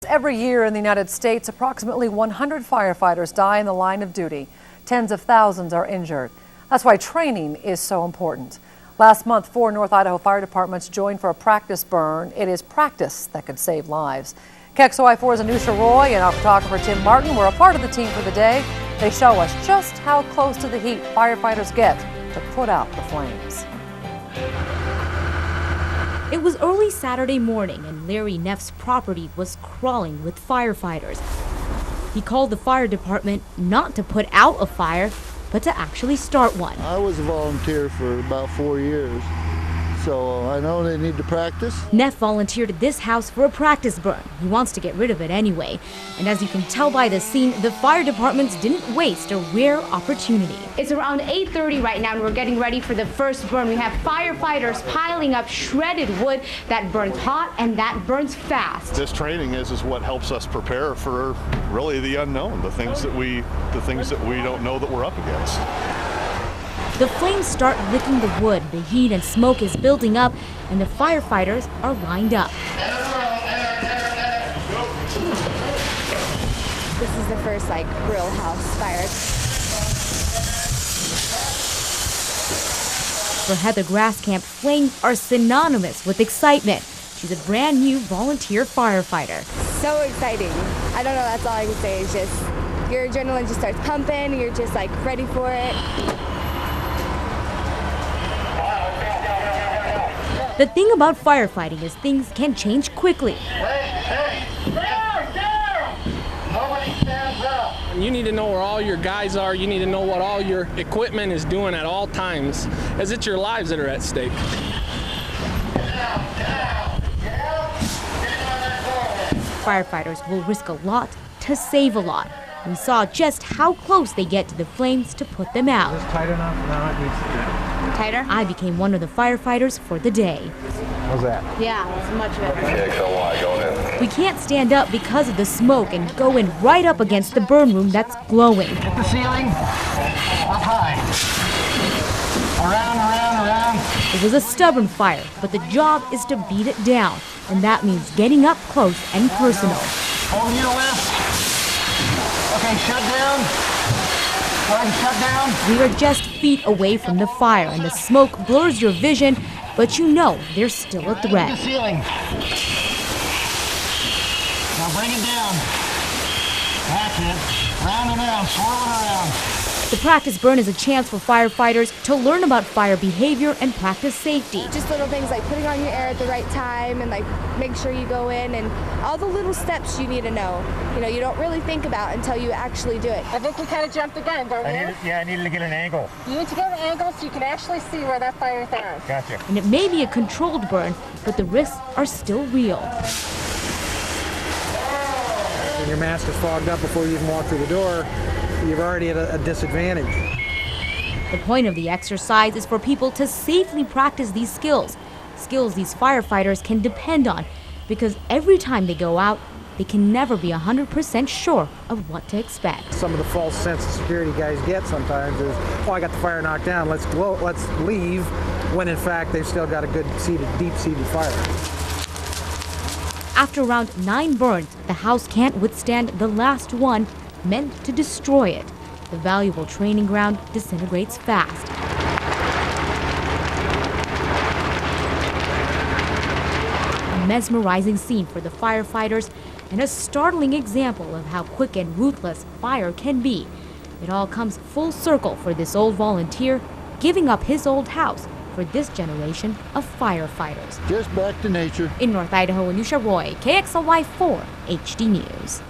every year in the United States, approximately 100 firefighters die in the line of duty. Tens of thousands are injured. That's why training is so important. Last month, 4 North Idaho fire departments joined for a practice burn. It is practice that could save lives. KXLY4's Anusha Roy and our photographer Tim Martin were a part of the team for the day. They show us just how close to the heat firefighters get to put out the flames. It was early Saturday morning and Larry Neff's property was crawling with firefighters. He called the fire department not to put out a fire, but to actually start one. I was a volunteer for about 4 years, so I know they need to practice. Neff volunteered at this house for a practice burn. He wants to get rid of it anyway. And as you can tell by the scene, the fire departments didn't waste a rare opportunity. It's around 8:30 right now and we're getting ready for the first burn. We have firefighters piling up shredded wood that burns hot and that burns fast. This training is what helps us prepare for really the unknown, the things that we don't know that we're up against. The flames start licking the wood, the heat and smoke is building up, and the firefighters are lined up. This is the first real house fire. For Heather Grasscamp, flames are synonymous with excitement. She's a brand new volunteer firefighter. So exciting. I don't know, that's all I can say. It's just, your adrenaline just starts pumping, you're just ready for it. The thing about firefighting is things can change quickly. You need to know where all your guys are. You need to know what all your equipment is doing at all times, as it's your lives that are at stake. Firefighters will risk a lot to save a lot. We saw just how close they get to the flames to put them out. It's tight enough? No, it needs to be. Tighter? I became one of the firefighters for the day. How's that? Yeah, it's much better. KXLY, go ahead. We can't stand up because of the smoke and go in right up against the burn room that's glowing. Hit the ceiling, up high. Around. It was a stubborn fire, but the job is to beat it down, and that means getting up close and personal. Hold you to left. Okay, shut down. Go ahead and shut down. We are just feet away from the fire, and the smoke blurs your vision, but you know there's still a threat. Hit the ceiling. Now bring it down. That's it. Round and round, swirl it around. The practice burn is a chance for firefighters to learn about fire behavior and practice safety. Just little things like putting on your air at the right time and make sure you go in and all the little steps you need to know. You don't really think about until you actually do it. I think you kind of jumped again, don't you? I needed to get an angle. You need to get an angle so you can actually see where that fire is at. Gotcha. And it may be a controlled burn, but the risks are still real. When your mask is fogged up before you even walk through the door, you're already at a disadvantage. The point of the exercise is for people to safely practice these skills these firefighters can depend on, because every time they go out, they can never be 100% sure of what to expect. Some of the false sense of security guys get sometimes is, oh, I got the fire knocked down, let's leave, when in fact they've still got a good deep-seated fire. After around 9 burns, the house can't withstand the last one, meant to destroy it. The valuable training ground disintegrates fast. A mesmerizing scene for the firefighters and a startling example of how quick and ruthless fire can be. It all comes full circle for this old volunteer, giving up his old house for this generation of firefighters. Just back to nature. In North Idaho, Anusha Roy, KXLY4 HD News.